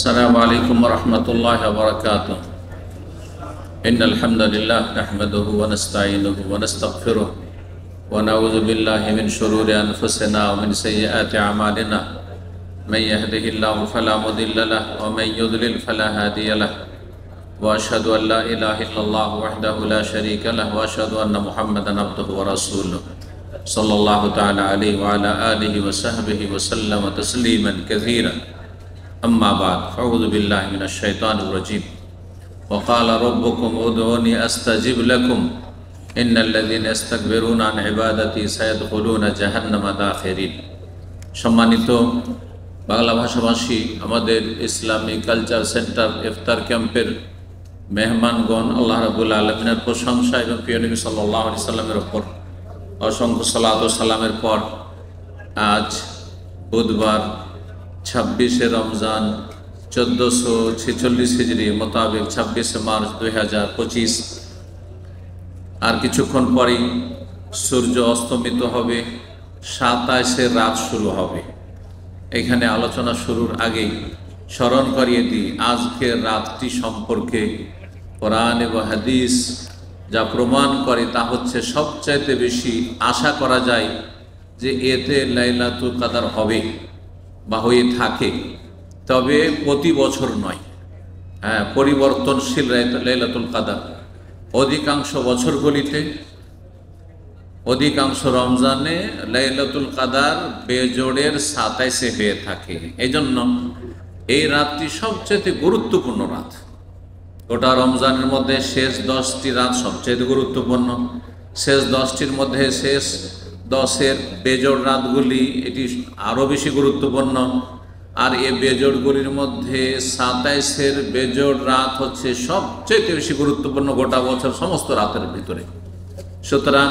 السلام عليكم ورحمة الله وبركاته. إن الحمد لله نحمده ونستعينه ونستغفره ونعوذ بالله من شرور أنفسنا ومن سيئات أعمالنا. من يهده الله فلا مضل له ومن يضلل فلا هادي له. وأشهد أن لا إله إلا الله وحده لا شريك له وأشهد أن محمدا عبده ورسوله صلى الله تعالى عليه وعلى آله وصحبه وسلم تسليما كثيرا. أما بعد فأعوذ بالله من الشيطان الرجيم. وقال ربكم ادعوني أستجب لكم إن الذين يستكبرون عن عبادتي سيدخلون جهنم داخرين. সম্মানিত বাংলা ভাষাভাষী আমাদের ইসলামী কালচার সেন্টার ইফতার ক্যাম্পের মেহমানগণ, আল্লাহ রাব্বুল আলামিনের প্রশংসা এবং প্রিয় নবী সাল্লাল্লাহু আলাইহি সাল্লামের উপর অসংখ্য সালাত ও সালামের পর আজ বুধবার 26শে রমজান 1446 হিজরি মোতাবেক 26শে মার্চ 2025, আর কিছুক্ষণ পরেই সূর্য অস্তমিত হবে, 27শে রাত শুরু হবে। এখানে আলোচনা শুরুর আগেই স্মরণ করিয়ে দিই আজকের রাতটি সম্পর্কে কোরআন এবং হাদিস যা প্রমাণ করে তা হচ্ছে সবচাইতে বেশি আশা করা যায় যে এতে লাইলাতুল কদর হবে বা হয়ে থাকে, তবে প্রতি বছর নয়। পরিবর্তনশীল লাইলাতুল কদর অধিকাংশ বছরগুলিতে, অধিকাংশ রমজানে লাইলাতুল কদর বেজোড়ের 27-এ হয়ে থাকে। এই জন্য এই রাতটি সবচেয়ে গুরুত্বপূর্ণ রাত। গোটা রমজানের মধ্যে শেষ 10টি রাত সবচেয়ে গুরুত্বপূর্ণ। শেষ 10টির মধ্যে শেষ 10-এর বেজোড় রাতগুলি এটি আরও বেশি গুরুত্বপূর্ণ। আর এই বেজোড়গুলির মধ্যে 27-এর বেজোড় রাত হচ্ছে সবচেয়ে বেশি গুরুত্বপূর্ণ গোটা বছর সমস্ত রাতের ভিতরে। সুতরাং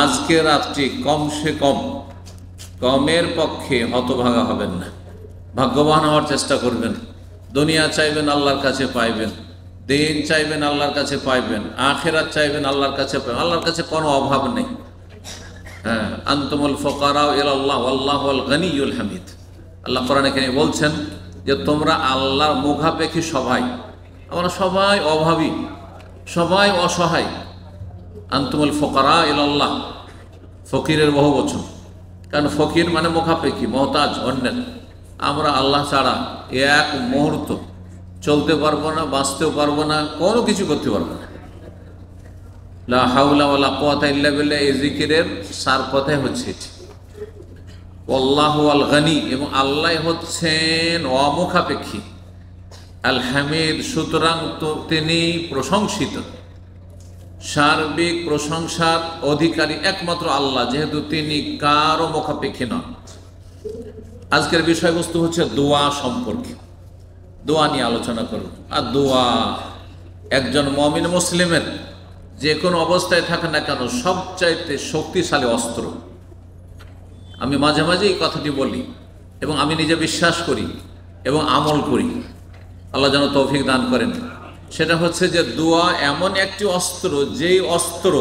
আজকে রাতটি কমসে কম কমের পক্ষে হতভাগা হবেন না, ভাগ্যবান হওয়ার চেষ্টা করবেন। দুনিয়া চাইবেন আল্লাহর কাছে পাইবেন, দিন চাইবেন আল্লাহর কাছে পাইবেন, আখিরাত চাইবেন আল্লাহর কাছে পাইবেন। আল্লাহর কাছে কোনো অভাব নেই। আনতুমুল ফুকারা ইলাল্লাহ ওয়াল্লাহুল গনিয়ুল হামিদ। আল্লাহ কোরআনে এখানে বলছেন যে তোমরা আল্লাহর মুখাপেক্ষী সবাই, আমরা সবাই অভাবী, সবাই অসহায়। আনতুমুল ফুকারা ইলাল্লাহ, ফকিরের বহু বচন, কারণ ফকির মানে মুখাপেক্ষী, মহতাজ অন্যের। আমরা আল্লাহ ছাড়া এক মুহূর্ত চলতে পারবো না, বাঁচতেও পারবো না, কোনো কিছু করতে পারবো না। লা হাওলা ওয়ালা কুওয়াতা ইল্লা বিল্লাহ, এই জিকিরের সার কথাই হচ্ছে এটি। আল্লাহু আল গনি, এবং আল্লাহ হচ্ছেন অমুখাপেক্ষী। আল হামিদ, সুতরাং তো তিনি প্রশংসিত, সার্বিক প্রশংসার অধিকারী একমাত্র আল্লাহ, যেহেতু তিনি কারও মুখাপেক্ষী নন। আজকের বিষয়বস্তু হচ্ছে দোয়া সম্পর্কে। দোয়া নিয়ে আলোচনা করব। আর দোয়া একজন মুমিন মুসলিমের যে কোনো অবস্থায় থাকে না কেন সবচাইতে শক্তিশালী অস্ত্র। আমি মাঝে মাঝে এই কথাটি বলি এবং আমি নিজে বিশ্বাস করি এবং আমল করি, আল্লাহ যেন তৌফিক দান করেন। সেটা হচ্ছে যে দোয়া এমন একটি অস্ত্র, যেই অস্ত্র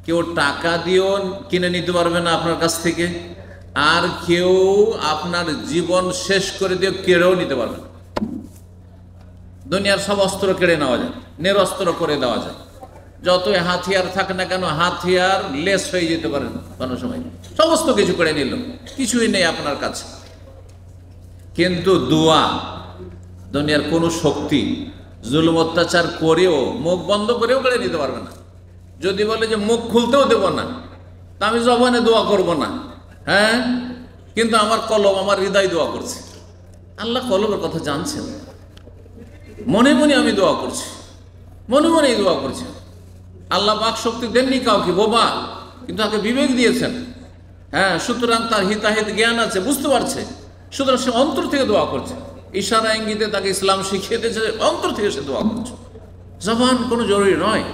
কেউ টাকা দিয়েও কিনে নিতে পারবে না আপনার কাছ থেকে, আর কেউ আপনার জীবন শেষ করে দিয়ে কেড়েও নিতে পারবে না। দুনিয়ার সব অস্ত্র কেড়ে নেওয়া যায়, নিরস্ত্র করে দেওয়া যায়। যতই হাতিয়ার থাক না কেন, হাতিয়ার লেস হয়ে যেতে পারে না কোনো সময়, সমস্ত কিছু কেড়ে নিল, কিছুই নেই আপনার কাছে। কিন্তু দোয়া দুনিয়ার কোনো শক্তি জুলুম অত্যাচার করেও, মুখ বন্ধ করেও কেড়ে নিতে পারবে না। যদি বলে যে মুখ খুলতেও দেব না, তা আমি জবানে দোয়া করব না, কিন্তু আমার কলব, আমার হৃদয় দোয়া করছে। আল্লাহ কলবের কথা জানছেন। মনে মনে আমি দোয়া করছি, মনে মনেই দোয়া করছি। আল্লাহ বাক শক্তি দেননি কাউকে বোবা, কিন্তু তাকে বিবেক দিয়েছেন। সুতরাং তার হিতাহিত জ্ঞান আছে, বুঝতে পারছে। সুতরাং সে অন্তর থেকে দোয়া করছে, ইশারা ইঙ্গিতে তাকে ইসলাম শিখিয়ে দিয়েছে, অন্তর থেকে সে দোয়া করছে। জবান কোনো জরুরি নয়,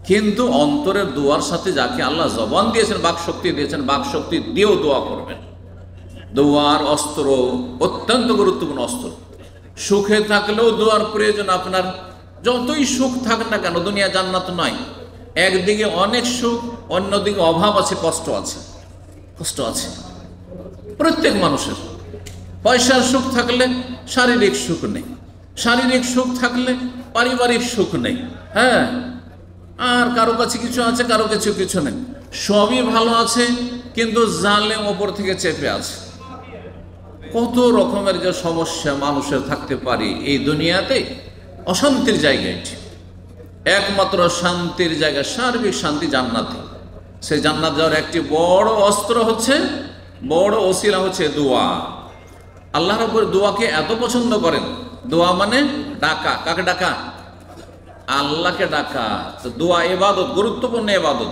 কিন্তু অন্তরের দোয়ার সাথে যাকে আল্লাহ জবান দিয়েছেন, বাক শক্তি দিয়েছেন, বাক শক্তি দিয়েও দোয়া করবেন। দোয়ার অস্ত্র অত্যন্ত গুরুত্বপূর্ণ অস্ত্র। সুখে থাকলেও দোয়ার প্রয়োজন আপনার। যতই সুখ থাক না কেন, দুনিয়া জান্নাত নয়। একদিকে অনেক সুখ, অন্যদিকে অভাব আছে, কষ্ট আছে, কষ্ট আছে প্রত্যেক মানুষের। পয়সার সুখ থাকলে শারীরিক সুখ নেই, শারীরিক সুখ থাকলে পারিবারিক সুখ নেই। হ্যাঁ, আর কারো কাছে কিছু আছে, কারো কাছে কিছু নেই, সবই ভালো আছে, কিন্তু জালেম ওপর থেকে চেপে আছে। কত রকমের যে সমস্যা মানুষের থাকতে পারে এই দুনিয়াতে। অশান্তির জায়গা এটি। একমাত্র শান্তির জায়গা, সার্বিক শান্তি জান্নাতে। সেই জান্নাত যাওয়ার একটি বড় অস্ত্র হচ্ছে, বড় ওসিলা হচ্ছে দোয়া। আল্লাহ রাব্বুল দোয়াকে এত পছন্দ করেন। দোয়া মানে ডাকা। কাকে ডাকা? আল্লাহকে ডাকা। তো দোয়া ইবাদত, গুরুত্বপূর্ণ ইবাদত।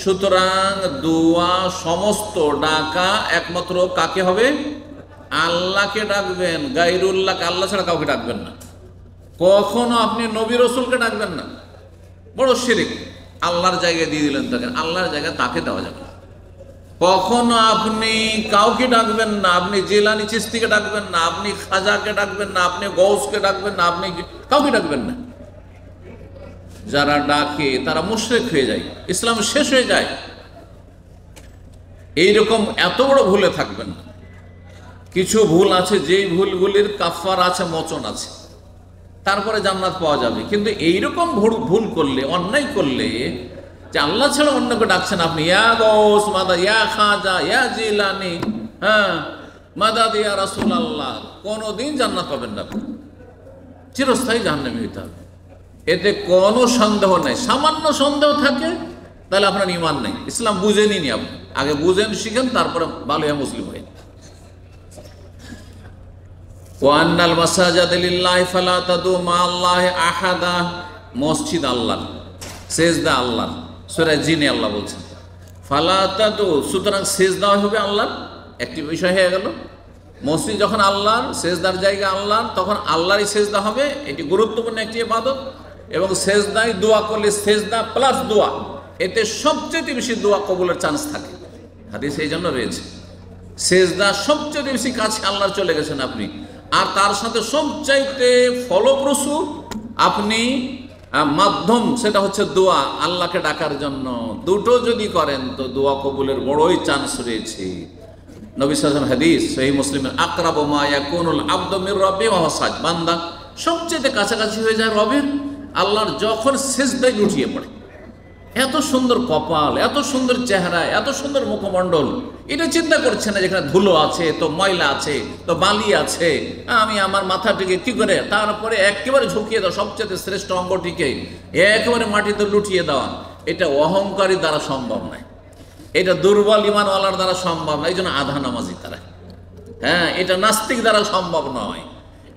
সুতরাং দোয়া সমস্ত ডাকা একমাত্র কাকে হবে? আল্লাহকে ডাকবেন। গায়রুল্লাহকে, আল্লাহ ছাড়া কাউকে ডাকবেন না। কখনো আপনি নবী রাসূলকে ডাকবেন না, বড় শিরক। আল্লাহর জায়গায় দিয়ে দিলেন তাকে, আল্লাহর জায়গায় তাকে দেওয়া যাবে। কখনো আপনি কাউকে ডাকবেন না, আপনি জিলানি চিশতিকে ডাকবেন না, আপনি খাজাকে ডাকবেন না, আপনি গৌসকে ডাকবেন না, আপনি কাউকে ডাকবেন না। যারা ডাকে তারা মুশরিক হয়ে যায়, ইসলাম শেষ হয়ে যায়। এইরকম এত বড় ভুলে থাকবেন না। কিছু ভুল আছে, যেই ভুলগুলির কাফারা আছে, মোচন আছে, তারপরে জান্নাত পাওয়া যাবে। কিন্তু এইরকম ভুল করলে, অন্যায় করলে, যে আল্লাহ ছাড়া অন্যকে ডাকছেন আপনি, ইয়া গৌস মাদা, ইয়া খাজা, ইয়া জিলানি, হ্যাঁ মাদাদ ইয়া রাসূলুল্লাহ, কোনোদিন জান্নাত পাবেন না, চিরস্থায়ী জাহান্নামী হইতে হবে। এতে কোনো সন্দেহ নেই। সামান্য সন্দেহ থাকে তাহলে আপনার ঈমান নেই, ইসলাম বুঝেনি নি। আপনি আগে বুঝেন, শিখেন, তারপরে ভালো মুসলিম হয়ে। ওয়ান্নাল মাসাজিদা লিল্লাহি ফালা তাদউ মা'আল্লাহি আহাদা। মসজিদ আল্লাহর, সেজদা আল্লাহর। সূরা জিনে আল্লাহ বলছেন ফালা তাদউ, সুতরাং সেজদা হবে আল্লাহর। একটি বিষয় হয়ে গেল, মসজিদ যখন আল্লাহর, সেজদার জায়গা আল্লাহর, তখন আল্লাহরই সেজদা হবে। এটি গুরুত্বপূর্ণ একটি ইবাদত। এবং সেজদায় দোয়া করলে, সেজদা প্লাস দোয়া, এতে সবচেয়ে বেশি দোয়া কবুলের চান্স থাকে। হাদিস এই জন্য রয়েছে, সেজদা সবচেয়ে বেশি কাছে আল্লাহর চলে গেছেন আপনি। আর তার সাথে সবচাইতে ফলপ্রসূ আপনি মাধ্যম, সেটা হচ্ছে দোয়া, আল্লাহকে ডাকার জন্য। দুটো যদি করেন তো দোয়া কবুলের বড়ই চান্স রয়েছে। নবী সাল্লাল্লাহু আলাইহি ওয়াসাল্লাম হাদিস সহিহ মুসলিমের, আকরাবু মা ইয়াকুনুল আবদু মির রাব্বি ওয়া হুয়া সাজিদ। বান্দা সবচেয়ে কাছাকাছি হয়ে যায় রবের, আল্লাহর, যখন সিজদায় লুটিয়ে পড়ে। এত সুন্দর কপাল, এত সুন্দর চেহারা, এত সুন্দর মুখমণ্ডল, এটা চিন্তা করছে না যেখানে ধুলো আছে, তো ময়লা আছে, তো বালি আছে, আমি আমার মাথাটিকে কি করে, তারপরে একেবারে ঝুঁকিয়ে দেওয়া, সবচেয়ে শ্রেষ্ঠ অঙ্গটিকে একেবারে মাটিতে লুটিয়ে দেওয়া। এটা অহংকারী দ্বারা সম্ভব নয়, এটা দুর্বল ইমানওয়ালার দ্বারা সম্ভব নয়। এই জন্য আধা নামাজি তারা। হ্যাঁ, এটা নাস্তিক দ্বারা সম্ভব নয়।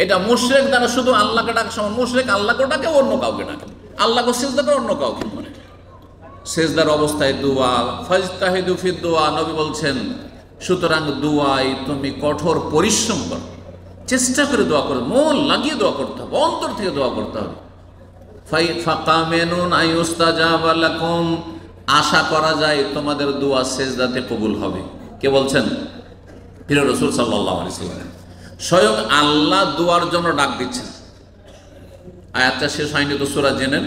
এটা মুশরিক দ্বারা, শুধু আল্লাহকে ডাকা সম্ভব। মুশরিক আল্লাহকে ডাকে, অন্য কাউকে ডাকে, আল্লাহকে সিজদা করে, অন্য কাউকে মনে। সেজদার অবস্থায় দোয়া, ফাজতাহিদু ফিদ দোয়া, নবী বলছেন। সুতরাং দোয়ায় তুমি কঠোর পরিশ্রম করো, চেষ্টা করে দোয়া করো, মন লাগিয়ে দোয়া করতে হবে, অন্তর থেকে দোয়া করতে হবে। ফাকামিনুন আইয়ুস্তাজাবা লাকুম, আশা করা যায় তোমাদের দোয়া সেজদাতে কবুল হবে। কে বলছেন? প্রিয় রাসূল সাল্লাল্লাহু আলাইহি ওয়াসাল্লাম। স্বয়ং আল্লাহ দোয়ার জন্য ডাক দিচ্ছেন। আয়াতটা শেষ হয়নি তো, সূরা জেনেন।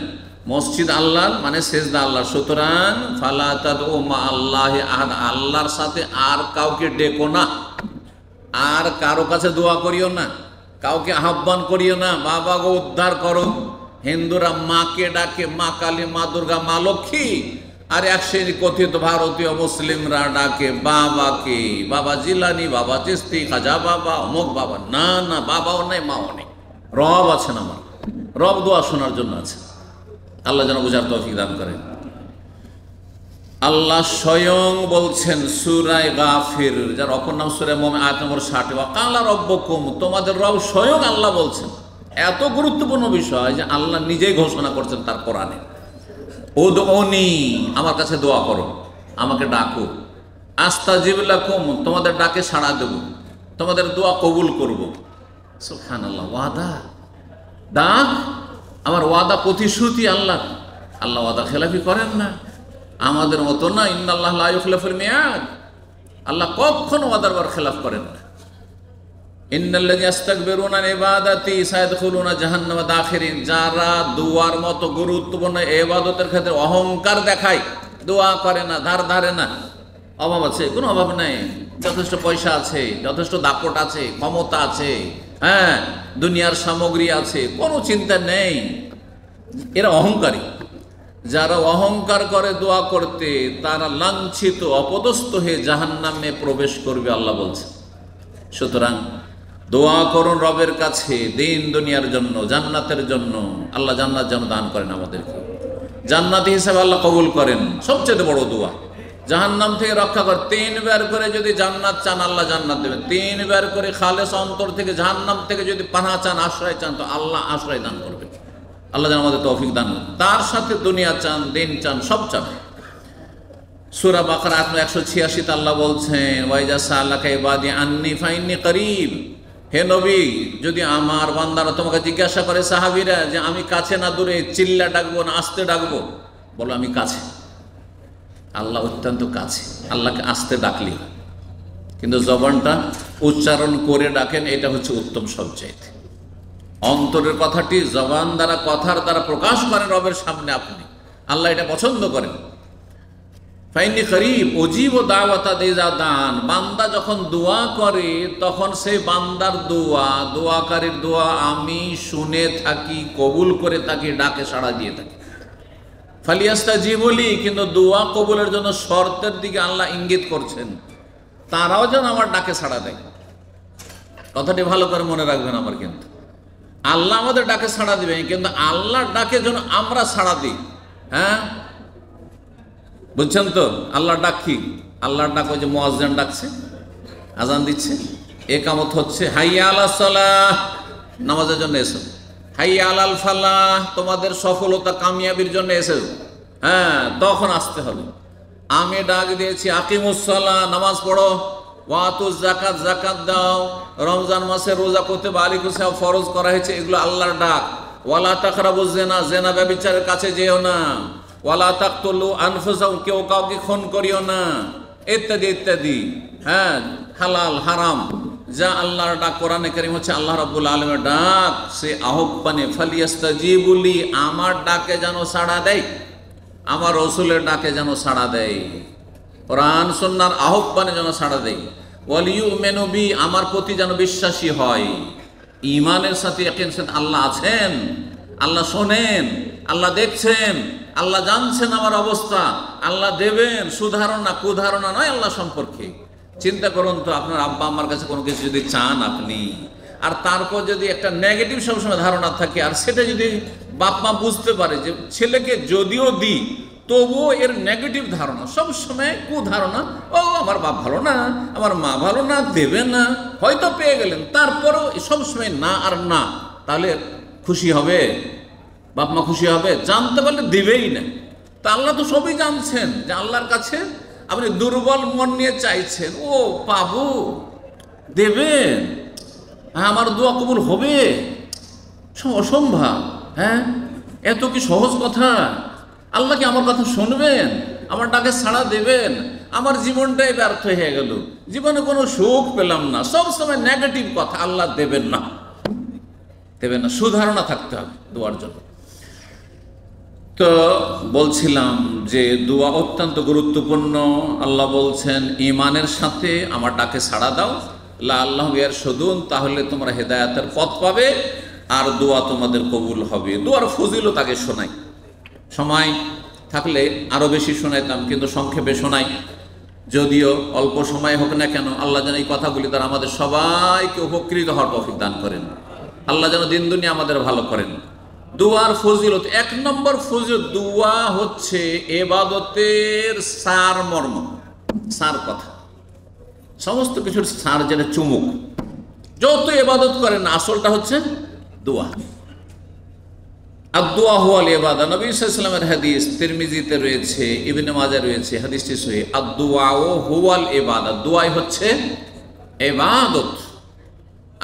মসজিদ আল্লাহর মানে সেজদা আল্লাহর। সুতরাং ফালা তাদউ মা'আল্লাহি আহাদ, আল্লাহর সাথে আর কাউকে ডেকো না, আর কারো কাছে দোয়া করিও না, কাউকে আহ্বান করিও না। বাবা গো উদ্ধার করো। হিন্দুরা মাকে ডাকে, মা কালী, মা দুর্গা, মা লক্ষ্মী। আর এক শ্রেণী কথিত ভারতীয় মুসলিমরা ডাকে বাবাকে, বাবা জিলানি, বাবা চিশতি, খাজা বাবা, অমুক বাবা। না না, বাবাও নেই, মাও নেই, রব আছেন আমার। রব দোয়া শোনার জন্য আছে। আল্লাহ যেন বুঝার তৌফিক দান করেন। আল্লাহ স্বয়ং বলছেন সূরা গাফির, যার অপর নাম সূরা মুমিন, আয়াত নম্বর 60, ওয়া কালা রাব্বুকুম, তোমাদের রব স্বয়ং আল্লাহ বলছেন। এত গুরুত্বপূর্ণ বিষয় যে আল্লাহ নিজেই ঘোষণা করছেন তার কোরআনে, উদউনি, আমার কাছে দোয়া করো, আমাকে ডাকো, আস্তাজিব লাকুম, তোমাদের ডাকে সাড়া দেব, তোমাদের দোয়া কবুল করব। সুবহানাল্লাহ, ওয়াদা, ডাক, আমার ওয়াদা, প্রতিশ্রুতি আল্লাহ। আল্লাহ ওয়াদা খেলাফি করেন না, আমাদের মতো না। ইন্নাল্লাহ লা ইউখলিফুল মিয়াদ, আল্লাহ কখনো ওয়াদার বার খেলাফ করেন না। ইন্নাল্লাযীনা ইস্তাকবিরুনা আন ইবাদাতি সায়াদখুলুনা জাহান্নামা দাখিরিন, যারা দোয়ার মতো গুরুত্বপূর্ণ ইবাদতের ক্ষেত্রে অহংকার দেখায়, দোয়া করে না, ধার ধারে না, অভাব আছে, কোনো অভাব নাই, যথেষ্ট পয়সা আছে, যথেষ্ট দাপট আছে, ক্ষমতা আছে, হ্যাঁ, দুনিয়ার সামগ্রী আছে, কোনো চিন্তা নেই। এরা অহংকারী। যারা অহংকার করে দোয়া করতে, তারা লাঞ্ছিত অপদস্থ হয়ে জাহান্নামে প্রবেশ করবে, আল্লাহ বলছে। সুতরাং দোয়া করুন রবের কাছে দিন দুনিয়ার জন্য, জান্নাতের জন্য। আল্লাহ জান্নাত যেন দান করেন আমাদেরকে, জান্নাতি হিসাবে আল্লাহ কবুল করেন। সবচেয়ে বড় দোয়া জাহান্নাম থেকে রক্ষা করে। 3 বার করে যদি জান্নাত চান, আল্লাহ জান্নাত দেবেন। 3 বার করে খালেস অন্তর থেকে জাহান্নাম থেকে যদি পানা চান, আশ্রয় চান, তো আল্লাহ আশ্রয় দান করবেন। আল্লাহ যেন আমাদের তৌফিক দান করেন। তার সাথে দুনিয়া চান, দিন চান, সব চান। সূরা বাকারা 186 আল্লাহ বলছেন, ওয়াইজা সালাকা ইবাদি আন্নি ফাইন্নি করিব। হে নবী, যদি আমার বান্দারা তোমাকে জিজ্ঞাসা করে, সাহাবীরা, যে আমি কাছে না দূরে, চিল্লা ডাকবো না আস্তে ডাকবো, বলো আমি কাছে। আল্লাহ অত্যন্ত কাছে, আল্লাহকে আস্তে ডাকলি, কিন্তু জবানটা উচ্চারণ করে ডাকেন, এটা হচ্ছে উত্তম সবচাইতে। অন্তরের কথাটি জবান দ্বারা, কথার দ্বারা প্রকাশ করেন রবের সামনে আপনি, আল্লাহ এটা পছন্দ করেন। ফাইন্নি করিব উজিব দাওয়াতা ইযা দান। বান্দা যখন দোয়া করে, তখন সেই বান্দার দোয়া, দোয়াকারীর দোয়া আমি শুনে থাকি, কবুল করে থাকি, ডাকে সাড়া দিয়ে থাকি। ফালিয়াস্তাজিবু লি, কিন্তু দোয়া কবুলের জন্য শর্তের দিকে আল্লাহ ইঙ্গিত করছেন, তারাও যেন আমার ডাকে সাড়া দেয়। কথাটি ভালো করে মনে রাখবেন আমার, কিন্তু আল্লাহ আমাদের ডাকে সাড়া দিবেন, কিন্তু আল্লাহর ডাকে যেন আমরা সাড়া দিই। হ্যাঁ, বুঝছেন তো? আল্লাহর ডাক কি? আল্লাহর ডাক ওই যে মুয়াজ্জিন ডাকছে, আজান দিচ্ছে, একামত হচ্ছে, হাইয়া আলাস সালাহ, নামাজের জন্য এসো। হাইয়া আলাল ফালাহ, তোমাদের সফলতা কামিয়াবির জন্য এসো। হ্যাঁ, তখন আসতে হবে। আমি ডাক দিয়েছি, আকিমুস সালাহ, নামাজ পড়ো। ওয়াতুজ যাকাত, যাকাত দাও। রমজান মাসে রোজা করতে বা আলিকুম সাহেব ফরজ করা হয়েছে, এগুলো আল্লাহর ডাক। ওয়ালা তাকরাবুজ জিনা, জিনা ব্যভিচারের কাছে যেও না। ওয়ালা তাকতুলু আনফুসাকুম, কেউ কাউকে খুন করিও না, ইত্যাদি ইত্যাদি। হ্যাঁ, হালাল হারাম যা আল্লাহর ডাক। কোরআনে কারীম হচ্ছে আল্লাহ রাব্বুল আলামিনের ডাক। সে আহ্বানে ফালিয়াস্তাজিবু লি, আমার ডাকে যেন সাড়া দেয়, আমার রাসূলের ডাকে যেন সাড়া দেয়, কোরআন সুন্নাহর আহ্বানে যেন সাড়া দেয়। ওয়ালিউমিনু বি, আমার প্রতি যেন বিশ্বাসী হয়। ঈমানের সাথে ইয়াকিন সাথে আল্লাহ আছেন, আল্লাহ শোনেন, আল্লাহ দেখছেন, আল্লাহ জানছেন আমার অবস্থা, আল্লাহ দেবেন। সুধারণা কুধারণা নয় আল্লাহ সম্পর্কে। চিন্তা করুন তো, আপনার আব্বা আম্মার কাছে কোনো কিছু যদি চান আপনি, আর তারপর যদি একটা নেগেটিভ সবসময় ধারণা থাকে, আর সেটা যদি বাপ মা বুঝতে পারে যে ছেলেকে যদিও দিই, তবুও এর নেগেটিভ ধারণা, সবসময় কুধারণা, ও আমার বাপ ভালো না, আমার মা ভালো না, দেবে না, হয়তো পেয়ে গেলেন, তারপরেও সবসময় না আর না, তাহলে খুশি হবে? বাপ মা খুশি হবে? জানতে পারলে দেবেই না। তা আল্লাহ তো সবই জানছেন, যে আল্লাহর কাছে আপনি দুর্বল মন নিয়ে চাইছেন, ও পাবো, দেবেন, হ্যাঁ, আমার দোয়া কবুল হবে, অসম্ভব। হ্যাঁ, এত কি সহজ কথা? আল্লাহ কি আমার কথা শুনবেন? আমার ডাকে সাড়া দেবেন? আমার জীবনটাই ব্যর্থ হয়ে গেল, জীবনে কোনো সুখ পেলাম না, সবসময় নেগেটিভ কথা। আল্লাহ দেবেন না, দেবেন না। সুধারণা থাকতে হবে দোয়ার জন্য। তো বলছিলাম যে দোয়া অত্যন্ত গুরুত্বপূর্ণ। আল্লাহ বলছেন, ঈমানের সাথে আমার ডাকে সাড়া দাও, লাআল্লাহুম ইয়ারশুদুন, তাহলে তোমরা হেদায়েতের পথ পাবে, আর দোয়া তোমাদের কবুল হবে। দোয়ার ফজিলত আগে শোনাই, সময় থাকলে আরো বেশি শোনাইতাম, কিন্তু সংক্ষেপে শোনাই। যদিও অল্প সময় হোক না কেন, আল্লাহ যেন এই কথাগুলি দ্বারা আমাদের সবাইকে উপকৃত হওয়ার তৌফিক দান করেন। আল্লাহ যেন দিন দুনিয়া আমাদের ভালো করেন। দুয়ার ফজিলত, 1 নম্বর ফজিলত, দুয়া হচ্ছে ইবাদতের সার মর্ম, সার কথা, সমস্ত কিছুর সার, যেটা চুমুক। যত ইবাদত করেন আসলটা হচ্ছে দোয়া। আদ-দুআ হুয়াল ইবাদা, নবী সাল্লাল্লাহু আলাইহি ওয়াসাল্লামের হাদিস, তিরমিজিতে রয়েছে, ইবনে মাজাহ রয়েছে, হাদিসটি সহিহ। আদ-দুআ হুয়াল ইবাদা, দোয়াই হচ্ছে ইবাদত।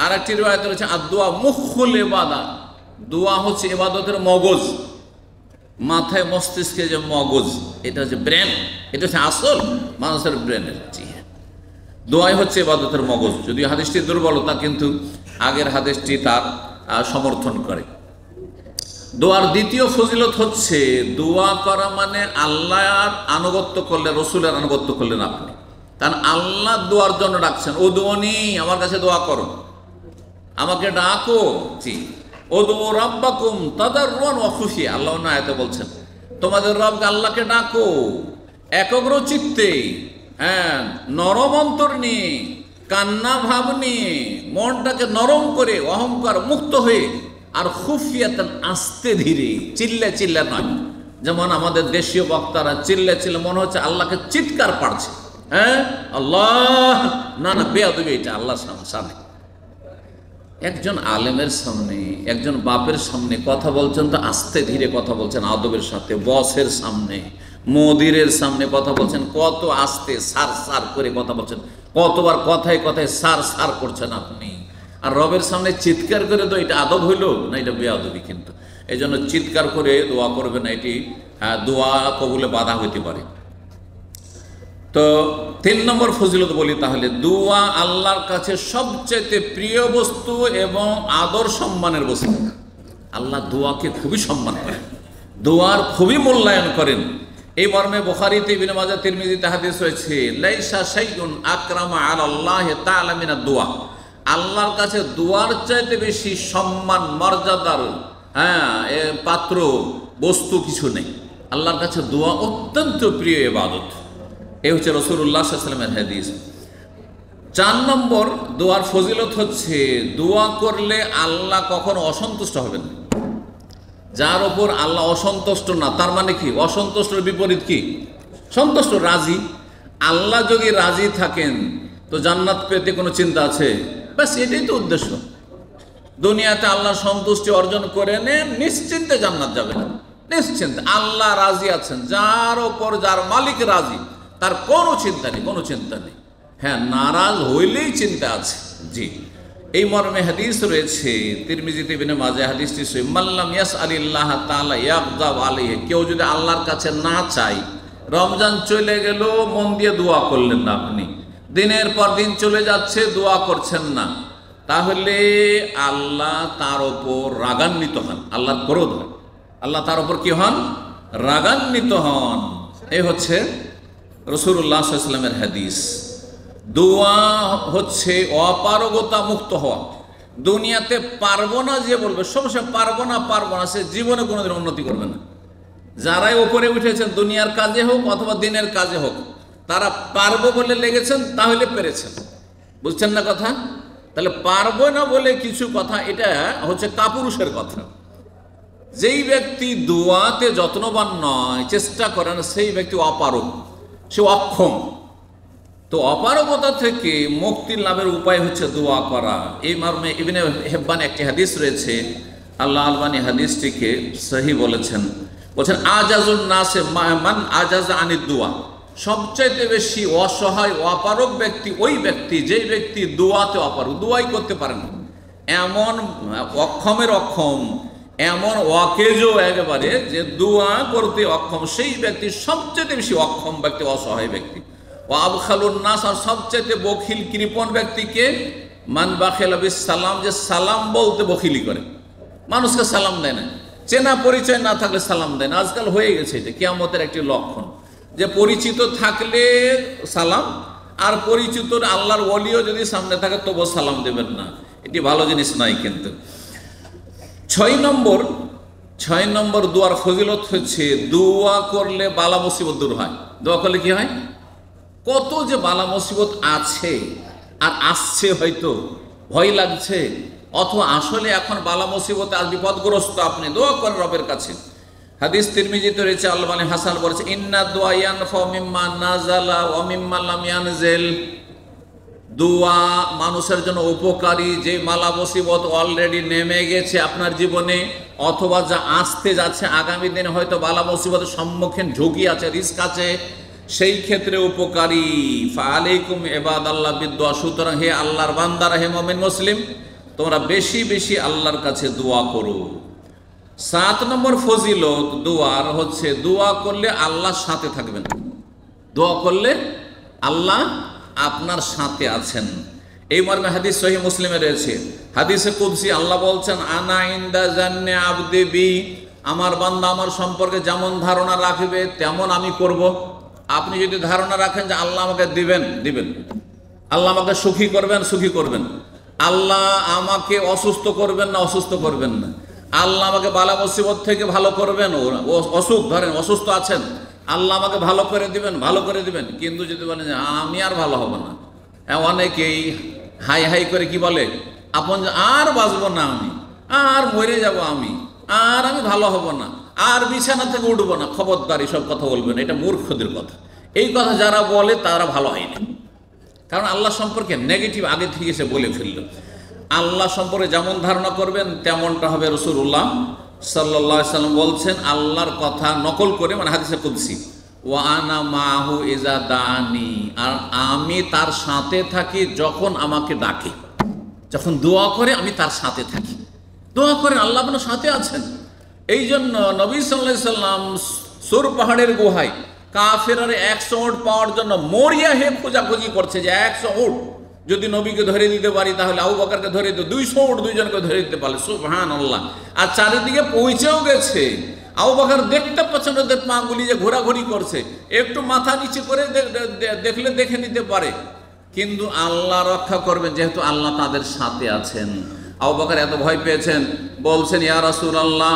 আর একটি রিওয়ায়াতে রয়েছে আদ-দুআ মুখুল ইবাদা, দোয়া হচ্ছে ইবাদতের মগজ, মাথায় মস্তিষ্কে যে মগজ, এটা হচ্ছে ব্রেন, এটা হচ্ছে আসল মানুষের ব্রেনের। জি হ্যাঁ, দোয়াই হচ্ছে ইবাদতের মগজ। যদিও হাদিসটি দুর্বলতা, কিন্তু আগের হাদিসটি তার সমর্থন করে। দোয়ার দ্বিতীয় ফজিলত হচ্ছে, দোয়া করা মানে আল্লাহর আনুগত্য করলে, রসুলের আনুগত্য করলেন আপনি। কারণ আল্লাহ দোয়ার জন্য ডাকছেন, ও দোনি, আমার কাছে দোয়া করো, আমাকে ডাকো। জি, ও দো রাব্বাকুম তাদাররুন ওয়া খুশিয়া, আল্লাহ না আয়াতে বলছেন তোমাদের রব আল্লাহকে ডাকো একগ্র চিত্তে, হ্যাঁ, নরম অন্তর নিয়ে, কান্না ভাব নিয়ে, মনটাকে নরম করে, অহংকার মুক্ত হয়ে, আর খুফিয়াতান, আস্তে ধীরে, চিল্লা চিল্লা নয়। যেমন আমাদের দেশীয় বক্তারা চিল্লা চিল্লা, মনে হচ্ছে আল্লাহকে চিৎকার পাড়ছে। হ্যাঁ, আল্লাহ, না না, বেয়াদবি এটা আল্লাহর সামনে। একজন আলেমের সামনে, একজন বাপের সামনে কথা বলছেন তো আস্তে ধীরে কথা বলছেন, আদবের সাথে। বসের সামনে, মদিরের সামনে কথা বলছেন, কত আস্তে সার সার করে কথা বলছেন, কতবার কথায় কথায় সার সার করছেন আপনি। আর রবের সামনে চিৎকার করে, তো এটা আদব হইল না? এটা বেয়াদবি। কিন্তু এই জন্য চিৎকার করে দোয়া করবে না, এটি দোয়া কবুলে বাধা হইতে পারে। তো 3 নম্বর ফজিলত বলি তাহলে, দোয়া আল্লাহর কাছে সবচেয়ে প্রিয় বস্তু এবং আদর সম্মানের বস্তু। আল্লাহ দোয়াকে খুবই সম্মান করেন, দোয়ার খুবই মূল্যায়ন করেন। এই মর্মে বুখারীতে, ইবনে মাজাহ, তিরমিজিতে হাদিস রয়েছে, লাইসা শাইউন আকরামা আলাল্লাহি তাআলা মিনাদ দোয়া। আল্লাহর কাছে দোয়ার চাইতে বেশি সম্মান, মর্যাদার পাত্র বস্তু কিছু নেই। আল্লাহর কাছে দোয়া অত্যন্ত প্রিয় ইবাদত। এই হচ্ছে রাসূলুল্লাহ সাল্লাল্লাহু আলাইহি ওয়াসাল্লামের হাদিস। 4 নম্বর দোয়ার ফজিলত হচ্ছে, দোয়া করলে আল্লাহ কখনো অসন্তুষ্ট হবেন না। যার ওপর আল্লাহ অসন্তুষ্ট না, তার মানে কি? অসন্তুষ্টের বিপরীত কি? সন্তুষ্ট, রাজি। আল্লাহ যদি রাজি থাকেন তো জান্নাত পেতে কোনো চিন্তা আছে? ব্যাস, এটাই তো উদ্দেশ্য। দুনিয়াতে আল্লাহ সন্তুষ্টি অর্জন করে নেন, নিশ্চিন্তে জান্নাত যাবে না, নিশ্চিন্তে। আল্লাহ রাজি আছেন, যার ওপর যার মালিক রাজি, তার কোনো চিন্তা নেই, কোনো চিন্তা নেই। হ্যাঁ, নারাজ হইলেই চিন্তা আছে। জি, এই মর্মে হাদিস রয়েছে তিরমিজিতে, ইবনে মাজাহ হাদিসটি সহিহ, মাল্লাম ইয়াসআলিল্লাহ তাআলা ইয়াগযাব আলাইহি। কেউ যদি আল্লাহর কাছে না চাই, রমজান চলে গেল, মন দিয়ে দোয়া করলেন না আপনি, দিনের পর দিন চলে যাচ্ছে, দোয়া করছেন না, তাহলে আল্লাহ তার ওপর রাগান্বিত হন, আল্লাহর ক্রোধ হয়, আল্লাহ তার ওপর কি হন? রাগান্বিত হন। এই হচ্ছে রাসূলুল্লাহ সাল্লাল্লাহু আলাইহি ওয়াসাল্লামের হাদিস। দোয়া হচ্ছে অপারগতা মুক্ত হওয়া। দুনিয়াতে পারবো না যে বলবে, সবসময় পারবো না পারবো না, সে জীবনে কোনোদিন উন্নতি করবে না। যারাই উপরে উঠেছেন, দুনিয়ার কাজে হোক অথবা দিনের কাজে হোক, তারা পারবো বলে লেগেছেন, তাহলে পেরেছেন। বুঝছেন না কথা? তাহলে পারবো না বলে কিছু কথা, এটা হচ্ছে কাপুরুষের কথা। যেই ব্যক্তি দোয়াতে যত্নবান নয়, চেষ্টা করে না, সেই ব্যক্তি অপারগ, সে অক্ষম। তো অপারগতা থেকে মুক্তি লাভের উপায় হচ্ছে দোয়া করা। এই মর্মে ইবনে হিব্বান একটি হাদিস রয়েছে, আল্লাহ আলবানী হাদিসটিকে সহি বলেছেন। বলছেন, আজাজুন নাসে মান আজাজা আনিদ দোয়া। সবচাইতে বেশি অসহায় অপারগ ব্যক্তি ওই ব্যক্তি, যেই ব্যক্তি দোয়াতে অপারগ, দোয়াই করতে পারে না, এমন অক্ষমের অক্ষম, এমন অকেজো একেবারে যে দোয়া করতে অক্ষম, সেই ব্যক্তি সবচেয়ে বেশি অক্ষম ব্যক্তি, অসহায় ব্যক্তি। ও আবখালুন নাস, আর সবচেয়ে বখিল কৃপণ ব্যক্তিকে, মান বাখিলা বিস সালাম, যে সালাম বলতে বখিলি করে, মানুষকে সালাম দেয় না, চেনা পরিচয় না থাকলে সালাম দেয় না। আজকাল হয়ে গেছে এটা কিয়ামতের একটি লক্ষণ, যে পরিচিত থাকলে সালাম, আর পরিচিত আল্লাহর ওলিও যদি সামনে থাকে তবু সালাম দেবেন না। এটি ভালো জিনিস নয়। কিন্তু 6 নম্বর দোয়ার ফজিলত হচ্ছে, দোয়া করলে বালা মুসিবত দূর হয়। দোয়া করলে কি হয়? কত যে বালা মুসিবত আছে আর আসছে, হয়তো ভয় লাগছে, অথবা আসলে এখন বালা মুসিবতে আজ বিপদগ্রস্ত, আপনি দোয়া করেন রবের কাছে। হাদিস তিরমিজিতে রয়েছে, আল্লাহ হাসান বলেছে, ইন্না দুআ ইয়ানফাউ মিম্মা নাযালা ওয়া মিম্মা লাম ইয়ানজিল। দোয়া মানুষের জন্য উপকারী, যে মালা মুসিবত অলরেডি নেমে গেছে আপনার জীবনে, অথবা যা আসতে যাচ্ছে, আগামী দিনে হয়তো বালা মুসিবতের সম্মুখীন ঝুঁকি আছে, রিস্ক আছে, সেই ক্ষেত্রে উপকারী। ফাআলাইকুম ইবাদাল্লাহ বিদুআ। সুতরাং হে আল্লাহর বান্দারা, হে মুমিন মুসলিম, তোমরা বেশি বেশি আল্লাহর কাছে দোয়া করো। 7 নম্বর ফজিলত দোয়ার হচ্ছে, দোয়া করলে আল্লাহর সাথে থাকবেন। দোয়া করলে আল্লাহ আপনার সাথে আছেন। এই মর্মে হাদিস সহিহ মুসলিমে রয়েছে, হাদিসে কুদসি আল্লাহ বলছেন, আনা ইনদা জান্নে আবদি বি। আমার বান্দা আমার সম্পর্কে যেমন ধারণা রাখবে তেমন আমি করব। আপনি যদি ধারণা রাখেন যে আল্লাহ আমাকে দিবেন দিবেন, আল্লাহ আমাকে সুখী করবেন সুখী করবেন, আল্লাহ আমাকে অসুস্থ করবেন না অসুস্থ করবেন না, আল্লাহ আমাকে বালা মুসিবত থেকে ভালো করবেন, অসুখ ধরেন অসুস্থ আছেন, আল্লাহ আমাকে ভালো করে দিবেন ভালো করে দিবেন, কিন্তু যদি বলেন যে আমি আর ভালো হব না, অনেকেই হাই হাই করে কি বলে আপন আর বাঁচবো না আমি, আর মরে যাব আমি, আর আমি ভালো হব না, আর বিছানা থেকে উঠবো না, খবরদার এসব কথা বলবেন, এটা মূর্খদের কথা। এই কথা যারা বলে তারা ভালো হয়নি, কারণ আল্লাহ সম্পর্কে নেগেটিভ আগে থেকে সে বলে ফেলল। আল্লাহ সম্পর্কে যেমন ধারণা করবেন তেমনটা হবে। রাসূলুল্লাহ সাল্লাল্লাহু আলাইহি সাল্লাম বলছেন আল্লাহর কথা নকল করে, মানে হাদিসে কুদসি, ওয়া আনা মাহু ইজা দানি, আর আমি তার সাথে থাকি যখন আমাকে ডাকে, যখন দোয়া করে আমি তার সাথে থাকি। দোয়া করেন, আল্লাহ আপনার সাথে আছেন। এই জন্য নবী সাল্লাল্লাহু আলাইহি সাল্লাম সুর পাহাড়ের গুহায় কাফেররা 100 উট পাওয়ার জন্য মরিয়া হে খোঁজাখুঁজি করছে যে 100 উট যদি নবীকে ধরে দিতে পারি তাহলে আবু বকরকে ধরে দিতে, 200 উট দুইজনকে ধরে দিতে পারলে, সুবহানাল্লাহ। আর চারিদিকে পৌঁছেও গেছে। আবু বকর দেখতে পাচ্ছেন ওদের পাগুলি যে ঘোরাঘুরি করছে, একটু মাথা নিচে করে দেখলে দেখে নিতে পারে, কিন্তু আল্লাহ রক্ষা করবেন যেহেতু আল্লাহ তাদের সাথে আছেন। আবু বকর এত ভয় পেয়েছেন, বলছেন ইয়া রাসূলুল্লাহ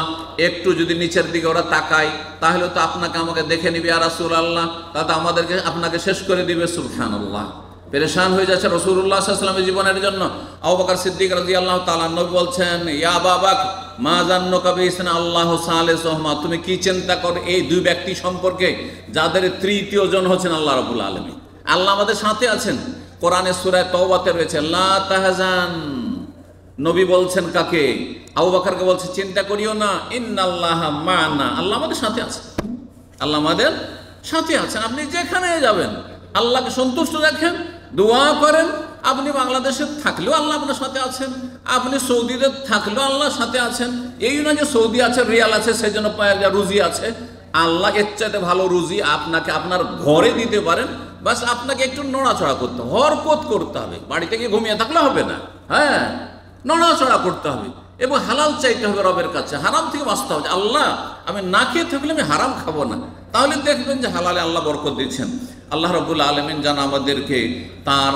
একটু যদি নিচের দিকে ওরা তাকায় তাহলে তো আপনাকে আমাকে দেখে নিবে ইয়া রাসূলুল্লাহ, তাতে আমাদেরকে আপনাকে শেষ করে দিবে। সুবহানাল্লাহ, পেরেশান হয়ে যাচ্ছে রাসূলুল্লাহ সাল্লাল্লাহু আলাইহি ওয়াসাল্লামের জীবনের জন্য। আবু বকর সিদ্দিক রাদিয়াল্লাহু তাআলা নবী বলছেন ইয়া আবা বকর মা জান্নুকা বিসনা আল্লাহু সালিসুহুমা, তুমি কি চিন্তা করো এই দুই ব্যক্তি সম্পর্কে যাদের তৃতীয় জন হচ্ছেন আল্লাহ রাব্বুল আলামিন। আল্লাহ আমাদের সাথে আছেন। কোরআনের সূরা তাওবাতে রয়েছে লা তাহজান, নবী বলছেন কাকে? আবু বকরকে বলছে চিন্তা করিও না, ইন্নাল্লাহা মা'না, আল্লাহ আমাদের সাথে আছেন, আল্লাহ আমাদের সাথে আছেন। আপনি যেখানে যাবেন আল্লাহকে সন্তুষ্ট রাখেন, দোয়া করেন। আপনি বাংলাদেশে থাকলেও আল্লাহ আপনার সাথে আছেন, আপনি সৌদিতে থাকলেও আল্লাহর সাথে আছেন। এই না যে সৌদি আছে রিয়াল আছে সেজন্য রুজি আছে, আল্লাহ এর চাইতে ভালো রুজি আপনাকে আপনার ঘরে দিতে পারেন। বাস আপনাকে একটু নড়াচড়া করতে হবে, হরকত করতে হবে, বাড়িতে গিয়ে ঘুমিয়ে থাকলে হবে না, হ্যাঁ নড়াচড়া করতে হবে এবং হালাল চাইতে হবে রবের কাছে, হারাম থেকে বাঁচতে হবে। আল্লাহ আমি না খেয়ে থাকলে আমি হারাম খাবো না, তাহলে দেখবেন যে হালালে আল্লাহ বরকত দিচ্ছেন। আল্লাহ রাব্বুল আলামিন যেন আমাদেরকে তার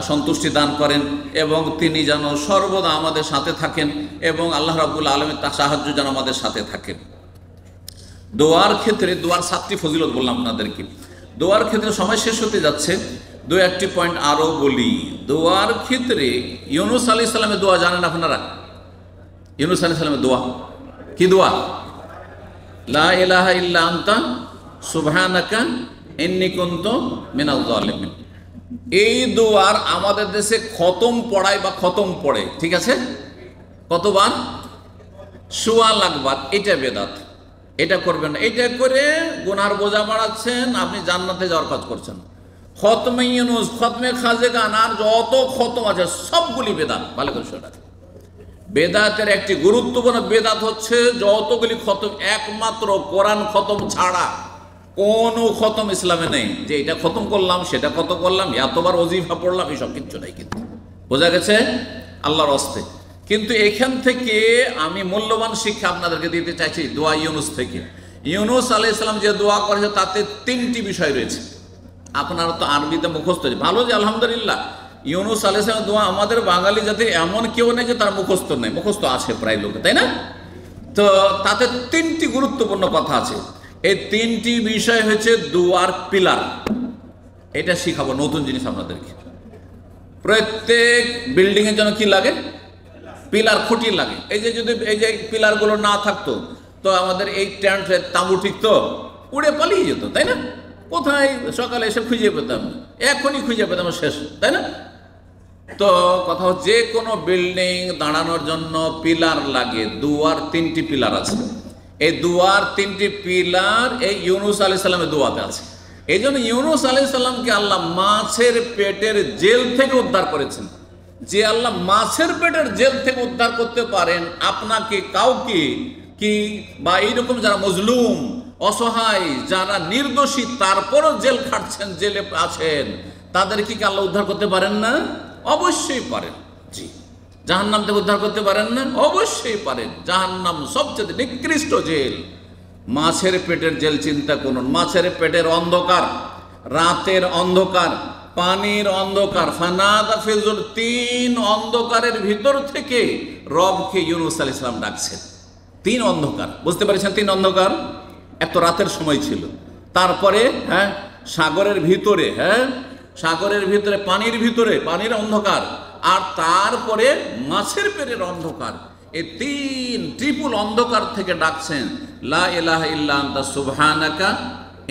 সন্তুষ্টি দান করেন এবং তিনি যেন সর্বদা আমাদের সাথে থাকেন এবং আল্লাহ রাব্বুল আলামিন তার সাহায্য যেন আমাদের সাথে থাকেন। দোয়ার ক্ষেত্রে, দোয়ার 7টি ফজিলত বললাম আপনাদেরকে। দোয়ার ক্ষেত্রে সময় শেষ হতে যাচ্ছে, দু একটি পয়েন্ট আরও বলি। দোয়ার ক্ষেত্রে ইউনুস আলাইহিস সালামের দোয়া জানেন আপনারা? ইউনুস আলাইহিস সালামের দোয়া কি দোয়া? লা ইলাহা ইল্লা আনতা সুবহানাকা ইন্নী কুনতু মিনাজ জালিমিন। এই দোয়ার আমাদের দেশে খতম পড়ায় বা খতম পড়ে, ঠিক আছে? কতবার? 1.25 লাখ বার। এটা বেদাত, এটা করবেন না। এটা করে গুনার বোঝা বাড়াচ্ছেন, আপনি জান্নাতে যাওয়ার কাজ করছেন। খতমে ইউনুস, খতমে খাজেগান আর যত খতম আছে সবগুলি বেদাত। ভালো করে শোনা, বেদাতের একটি গুরুত্বপূর্ণ বেদাত হচ্ছে যতগুলি খতম একমাত্র কোরআন খতম ছাড়া কোনো খতম ইসলামে নেই, যে এটা খতম করলাম সেটা কত করলাম, এতবার ওজিফা পড়লাম, এসব কিচ্ছু নাই। কিন্তু বোঝা গেছে আল্লাহর হস্তে। কিন্তু এখান থেকে আমি মূল্যবান শিক্ষা আপনাদেরকে দিতে চাইছি দোয়া ইউনুস থেকে। ইউনুস আলাইহিস সালাম যে দোয়া করেছে তাতে 3টি বিষয় রয়েছে। আপনারা তো আরবিতে মুখস্থ, ভালো যে আলহামদুলিল্লাহ ইউনুস আলাইহিস সালামের দোয়া আমাদের বাঙালি জাতির এমন কেউ নেই যে তার মুখস্থ নেই, মুখস্থ আছে প্রায় লোকে, তাই না? তো তাতে 3টি গুরুত্বপূর্ণ কথা আছে। এই 3টি বিষয় হচ্ছে দোয়ার পিলার। এটা শিখাবো, নতুন জিনিস আপনাদেরকে। প্রত্যেক বিল্ডিং এর জন্য কি লাগে? পিলার, খুঁটি লাগে। এই যে যদি এই যে পিলারগুলো না থাকতো তো আমাদের এই টেন্ট তাঁবু ঠিক তো উড়ে পালিয়ে যেত, তাই না? কোথায় সকালে এসে খুঁজে পেতাম, এখনই খুঁজে পেতাম শেষ, তাই না? তো কথা হচ্ছে যে কোনো বিল্ডিং দাঁড়ানোর জন্য পিলার লাগে। দোয়ার 3টি পিলার আছে। এই দোয়ার 3টি পিলার এই ইউনুস আলাইহিস সালামের দোয়াতে আছে। এই জন্য ইউনুস আলাইহিস সালামকে আল্লাহ মাছের পেটের জেল থেকে উদ্ধার করেছেন। যে আল্লাহ মাছের পেটের জেল থেকে উদ্ধার করতে পারেন আপনাকে, কাউকে কি বা এইরকম যারা মজলুম, অসহায়, যারা নির্দোষী তারপরও জেল খাটছেন, জেলে আছেন, তাদেরকে কি আল্লাহ উদ্ধার করতে পারেন না? অবশ্যই পারেন। জি, জাহান্নাম থেকে উদ্ধার করতে পারেন না? অবশ্যই পারেন। জাহান্নাম সবচেয়ে নিকৃষ্ট জেল, মাছের পেটের জেল চিন্তা করুন। মাছের পেটের অন্ধকার, রাতের অন্ধকার, পানির অন্ধকার, ফানাদা ফিজুল, 3 অন্ধকারের ভিতর থেকে রবকে ইউনূস আলাইহিস সালাম ডাকছেন। 3 অন্ধকার, বুঝতে পেরেছেন? 3 অন্ধকার, এত রাতের সময় ছিল। তারপরে সাগরের ভিতরে, সাগরের ভিতরে, পানির অন্ধকার, আর তারপরে মাছের পেটের অন্ধকার। এই 3 ট্রিপল অন্ধকার থেকে ডাকছেন, লা ইলাহা ইল্লা আনতা সুবহানাকা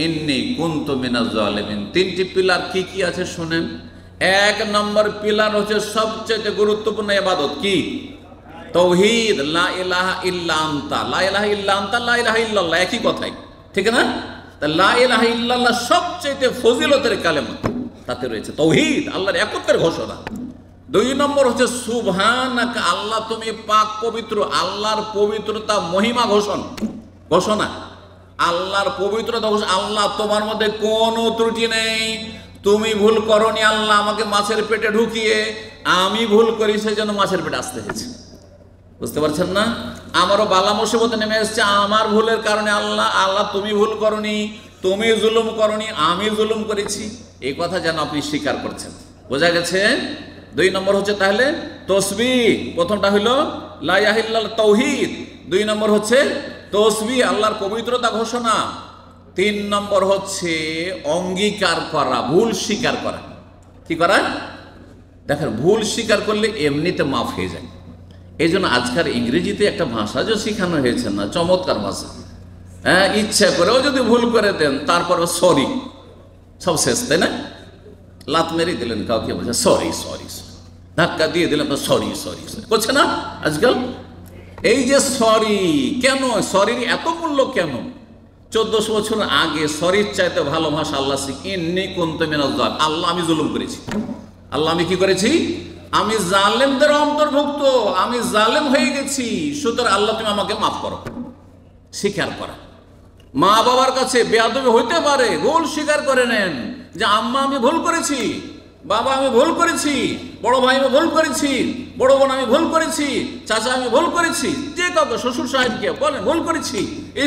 ইন্নী কুনতু মিনাজ জালিমিন। 3টি পিলার কি কি আছে শুনেন। 1 নম্বর পিলার হচ্ছে সবচেয়ে গুরুত্বপূর্ণ ইবাদত, কি? তাওহীদ, লা ইলাহা ইল্লা আনতা। লা ইলাহা ইল্লা আনতা, লা ইলাহা ইল্লাল্লাহ, একই কথাই, ঠিক না? তা লা ইলাহা ইল্লাল্লাহ সবচেয়ে ফজিলতের কালেমা, তাতে রয়েছে তাওহীদ, আল্লাহর একত্বের ঘোষণা। 2 নম্বর হচ্ছে সুবহানাকা, আল্লাহ তুমি পাক পবিত্র, আল্লাহর পবিত্রতা মহিমা ঘোষণা, আল্লাহর পবিত্রতা ঘোষণা। আল্লাহ তোমার মধ্যে কোনো ত্রুটি নেই, তুমি ভুল করনি আল্লাহ, আমাকে মাছের পেটে ঢুকিয়ে আমি ভুল করি সেজন্য মাছের পেটে আসতে হয়েছে। বুঝতে পারছেন না? আমারও বালা মুসিবতে নেমে এসছে আমার ভুলের কারণে। আল্লাহ তুমি ভুল করনি, তুমি জুলুম করনি, আমি জুলুম করেছি, এই কথা যেন আপনি স্বীকার করছেন। বোঝা গেছে? 2 নম্বর হচ্ছে তাহলে তসবিহ। প্রথমটা হলো লা ইলাহা ইল্লাল্লাহ, তাওহীদ। 2 নম্বর হচ্ছে তসবিহ, আল্লাহর পবিত্রতা ঘোষণা। 3 নম্বর হচ্ছে অঙ্গীকার করা, ভুল স্বীকার করা। কি করা? দেখেন, ভুল স্বীকার করলে এমনিতে মাফ হয়ে যায়। এই জন্য আজকাল ইংরেজিতে একটা ভাষা যে শেখানো হয়েছে না, চমৎকার ভাষা। ইচ্ছা করেও যদি ভুল করে দেন তারপর সরি, সব শেষ, তাই না? লাত মেরে দিলেন কাউকে, বলছে সরি, ধাক্কা দিয়ে দিলেন সরি করছে না আজকাল? এই যে সরি, কেন সরির এত মূল্য কেন? 1400 বছর আগে সরির চাইতে ভালো ভাষা আল্লাহ ইন্নী কুনতু মিনাজ জালিমিন, আল্লাহ আমি জুলুম করেছি, আল্লাহ আমি কি করেছি? আমি জালেমদের অন্তর্ভুক্ত, আমি জালেম হয়ে গেছি, সুতরাং আল্লাহ তুমি আমাকে মাফ করো। স্বীকার করা। মা বাবার কাছে বেয়াদবি হইতে পারে, ভুল স্বীকার করে নেন যে আম্মা আমি ভুল করেছি, বাবা আমি ভুল করেছি, বড় ভাই আমি ভুল করেছি, বড় বোন আমি ভুল করেছি, চাচা আমি ভুল করেছি, যে কাউকে, শ্বশুর সাহেবকে বলেন ভুল করেছি,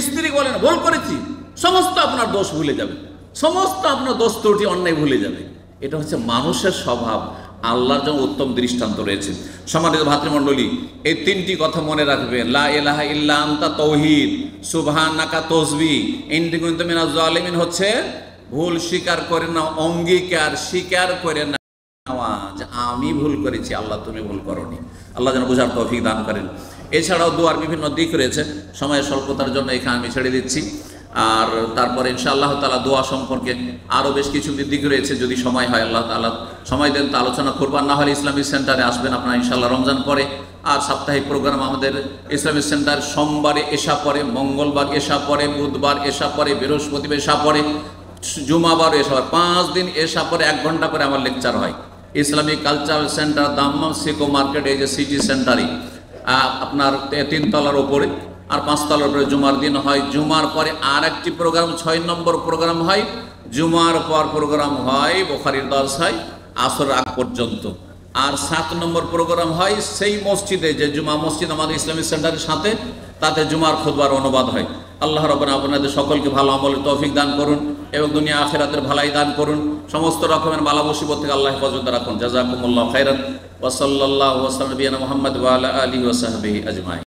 স্ত্রী বলেন ভুল করেছি, সমস্ত আপনার দোষ ভুলে যাবে, সমস্ত আপনার দোষ ত্রুটি অন্যায় ভুলে যাবে। এটা হচ্ছে মানুষের স্বভাব, আল্লাহর জন্য উত্তম দৃষ্টান্ত রয়েছে। সম্মানিত ভাতৃমণ্ডলী, এই 3টি কথা মনে রাখবে। লা ইলাহা ইল্লা আনতা তাওহীদ, সুবহানাকা তাসবিহ, ইন্নী কুনতু মিনাজ জালিমিন হচ্ছে ভুল স্বীকার করে না, অঙ্গীকার স্বীকার করে না যে আমি ভুল করেছি, আল্লাহ তুমি ভুল করনি। আল্লাহ যেন বোঝার তৌফিক দান করেন। এছাড়াও দোয়ার বিভিন্ন দিক রয়েছে, সময়ের স্বল্পতার জন্য এখানে আমি ছেড়ে দিচ্ছি। আর তারপরে ইনশাআল্লাহ তাআলা দোয়া সম্পর্কে আরও বেশ কিছু দিক রয়েছে, যদি সময় হয়, আল্লাহ তাআলা সময় দেন তো আলোচনা করবার, না হলে ইসলামিক সেন্টারে আসবেন আপনারা ইনশাআল্লাহ রমজান পরে। আর সাপ্তাহিক প্রোগ্রাম আমাদের ইসলামিক সেন্টার সোমবারে এশা পরে, মঙ্গলবার এশা পরে, বুধবার এশা পরে, বৃহস্পতিবার এশা পরে, জুমাবার এশা পরে, 5 দিন এশা পরে 1 ঘন্টা করে আমার লেকচার হয়। ইসলামিক কালচারাল সেন্টার দাম্মাম সিকো মার্কেট, এই যে সিটি সেন্টারই আপনার 3 তলার ওপরে, আর 5 তলার উপরে জুমার দিন হয়। জুমার পরে আর একটি প্রোগ্রাম, 6 নম্বর প্রোগ্রাম হয়। জুমার পর প্রোগ্রাম হয় বুখারীর দর্স হয় আসর আগ পর্যন্ত। আর 7 নম্বর প্রোগ্রাম হয় সেই মসজিদে, যে জুমা মসজিদ আমাদের ইসলামিক সেন্টারের সাথে, তাতে জুমার খুতবার অনুবাদ হয়। আল্লাহ রাব্বুল আলামিন আপনাদের সকলকে ভালো আমলের তৌফিক দান করুন এবং দুনিয়া আখিরাতের ভালাই দান করুন। সমস্ত রকমের বালা মুসিবত থেকে আল্লাহ হেফাজত রাখুন। জাযাকুমুল্লাহু খাইরান ওয়া সাল্লাল্লাহু ওয়া সাল্লাম বিনা মুহাম্মদ ওয়া আলা আলিহি ওয়া সাহবিহি আজমাইন।